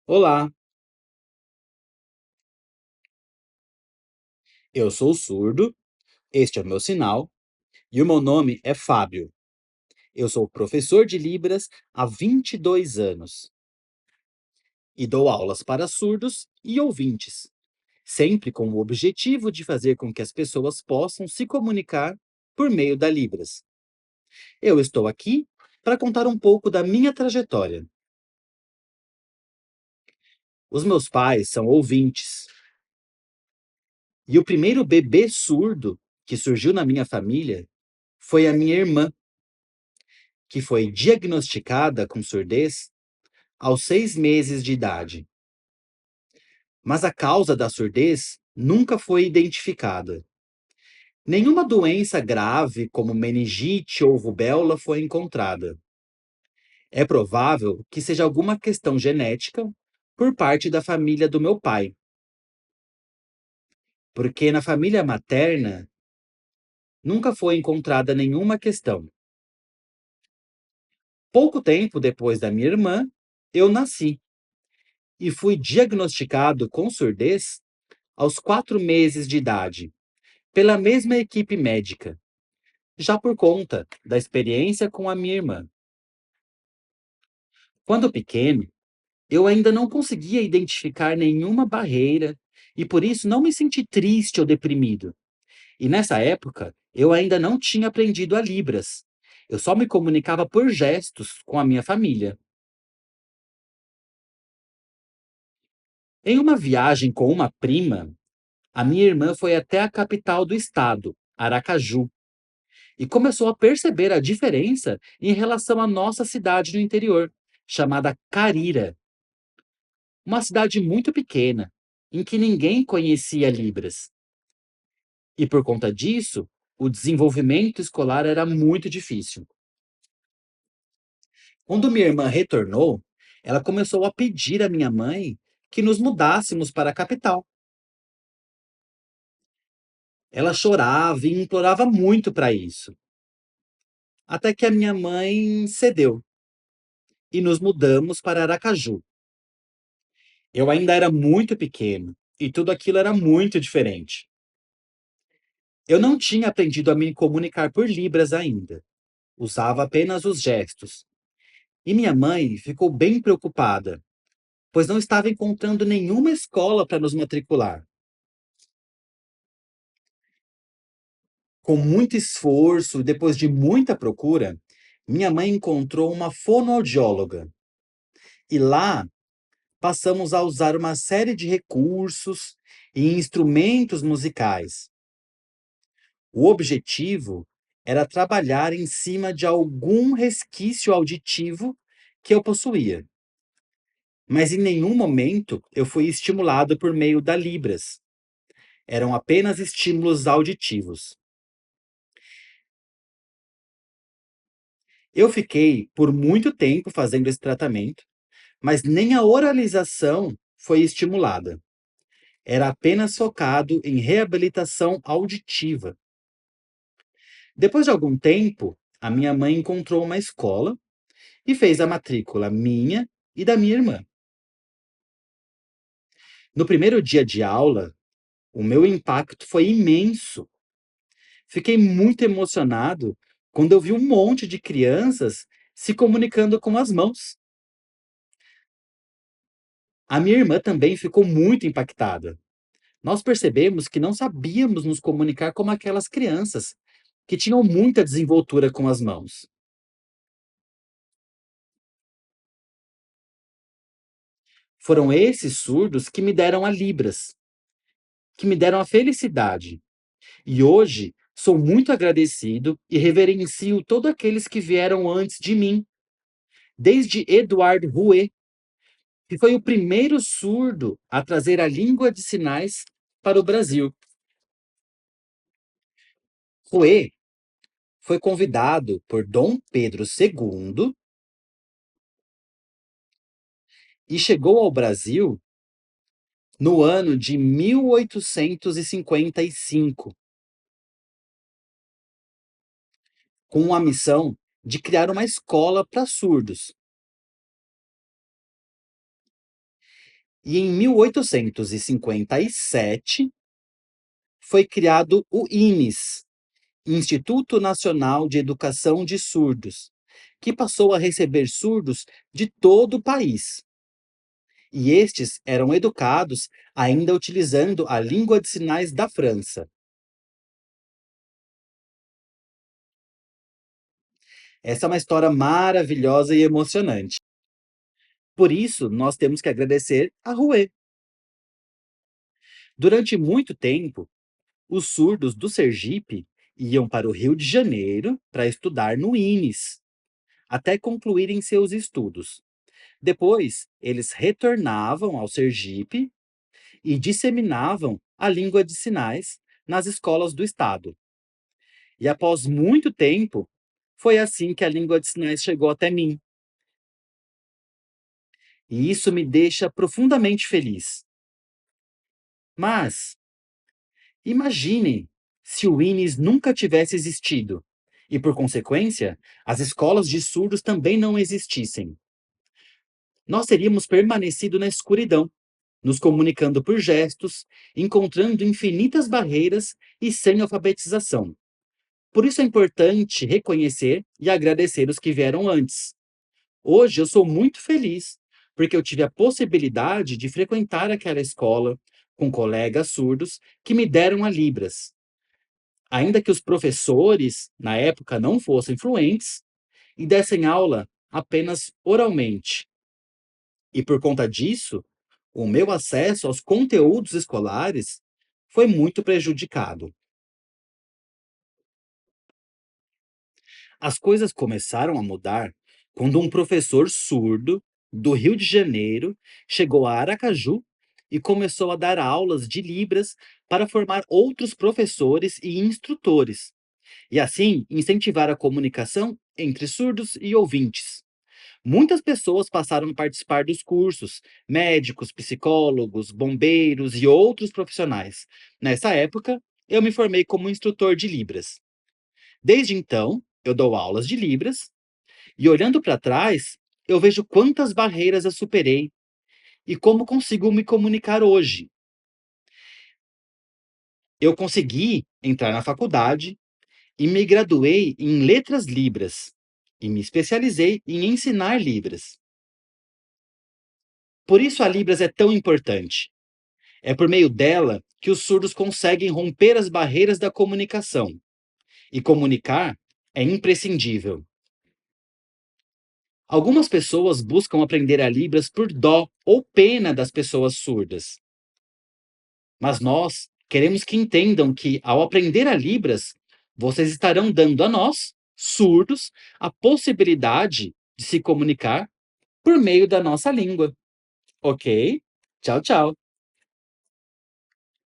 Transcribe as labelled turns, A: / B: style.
A: Olá, eu sou surdo, este é o meu sinal e o meu nome é Fábio. Eu sou professor de Libras há 22 anos e dou aulas para surdos e ouvintes, sempre com o objetivo de fazer com que as pessoas possam se comunicar por meio da Libras. Eu estou aqui para contar um pouco da minha trajetória. Os meus pais são ouvintes e o primeiro bebê surdo que surgiu na minha família foi a minha irmã, que foi diagnosticada com surdez aos 6 meses de idade. Mas a causa da surdez nunca foi identificada. Nenhuma doença grave, como meningite ou rubéola, foi encontrada. É provável que seja alguma questão genética por parte da família do meu pai, porque na família materna nunca foi encontrada nenhuma questão. Pouco tempo depois da minha irmã, eu nasci e fui diagnosticado com surdez aos 4 meses de idade, pela mesma equipe médica, já por conta da experiência com a minha irmã. Quando pequeno, eu ainda não conseguia identificar nenhuma barreira e por isso não me senti triste ou deprimido. E nessa época, eu ainda não tinha aprendido a Libras. Eu só me comunicava por gestos com a minha família. Em uma viagem com uma prima, a minha irmã foi até a capital do estado, Aracaju, e começou a perceber a diferença em relação à nossa cidade no interior, chamada Carira, uma cidade muito pequena, em que ninguém conhecia Libras. E por conta disso, o desenvolvimento escolar era muito difícil. Quando minha irmã retornou, ela começou a pedir à minha mãe que nos mudássemos para a capital. Ela chorava e implorava muito para isso, até que a minha mãe cedeu e nos mudamos para Aracaju. Eu ainda era muito pequeno e tudo aquilo era muito diferente. Eu não tinha aprendido a me comunicar por Libras ainda. Usava apenas os gestos. E minha mãe ficou bem preocupada, pois não estava encontrando nenhuma escola para nos matricular. Com muito esforço e depois de muita procura, minha mãe encontrou uma fonoaudióloga. E lá passamos a usar uma série de recursos e instrumentos musicais. O objetivo era trabalhar em cima de algum resquício auditivo que eu possuía, mas em nenhum momento eu fui estimulado por meio da Libras. Eram apenas estímulos auditivos. Eu fiquei por muito tempo fazendo esse tratamento, mas nem a oralização foi estimulada. Era apenas focado em reabilitação auditiva. Depois de algum tempo, a minha mãe encontrou uma escola e fez a matrícula minha e da minha irmã. No primeiro dia de aula, o meu impacto foi imenso. Fiquei muito emocionado quando eu vi um monte de crianças se comunicando com as mãos. A minha irmã também ficou muito impactada. Nós percebemos que não sabíamos nos comunicar como aquelas crianças, que tinham muita desenvoltura com as mãos. Foram esses surdos que me deram a Libras, que me deram a felicidade. E hoje sou muito agradecido e reverencio todos aqueles que vieram antes de mim, desde Eduardo Rouet, que foi o primeiro surdo a trazer a língua de sinais para o Brasil. Rouet foi convidado por Dom Pedro II e chegou ao Brasil no ano de 1855, com a missão de criar uma escola para surdos. E em 1857 foi criado o INES, Instituto Nacional de Educação de Surdos, que passou a receber surdos de todo o país. E estes eram educados ainda utilizando a língua de sinais da França. Essa é uma história maravilhosa e emocionante. Por isso, nós temos que agradecer a Rouet. Durante muito tempo, os surdos do Sergipe iam para o Rio de Janeiro para estudar no INES, até concluírem seus estudos. Depois, eles retornavam ao Sergipe e disseminavam a língua de sinais nas escolas do estado. E após muito tempo, foi assim que a língua de sinais chegou até mim. E isso me deixa profundamente feliz. Mas imaginem se o INES nunca tivesse existido e, por consequência, as escolas de surdos também não existissem. Nós teríamos permanecido na escuridão, nos comunicando por gestos, encontrando infinitas barreiras e sem alfabetização. Por isso é importante reconhecer e agradecer os que vieram antes. Hoje eu sou muito feliz, porque eu tive a possibilidade de frequentar aquela escola com colegas surdos que me deram a Libras. Ainda que os professores, na época, não fossem fluentes e dessem aula apenas oralmente. E por conta disso, o meu acesso aos conteúdos escolares foi muito prejudicado. As coisas começaram a mudar quando um professor surdo do Rio de Janeiro chegou a Aracaju e começou a dar aulas de Libras para formar outros professores e instrutores, e assim incentivar a comunicação entre surdos e ouvintes. Muitas pessoas passaram a participar dos cursos, médicos, psicólogos, bombeiros e outros profissionais. Nessa época, eu me formei como instrutor de Libras. Desde então, eu dou aulas de Libras e, olhando para trás, eu vejo quantas barreiras eu superei e como consigo me comunicar hoje. Eu consegui entrar na faculdade e me graduei em Letras Libras e me especializei em ensinar Libras. Por isso a Libras é tão importante. É por meio dela que os surdos conseguem romper as barreiras da comunicação. E comunicar é imprescindível. Algumas pessoas buscam aprender a Libras por dó ou pena das pessoas surdas. Mas nós queremos que entendam que, ao aprender a Libras, vocês estarão dando a nós, surdos, a possibilidade de se comunicar por meio da nossa língua. Ok? Tchau, tchau.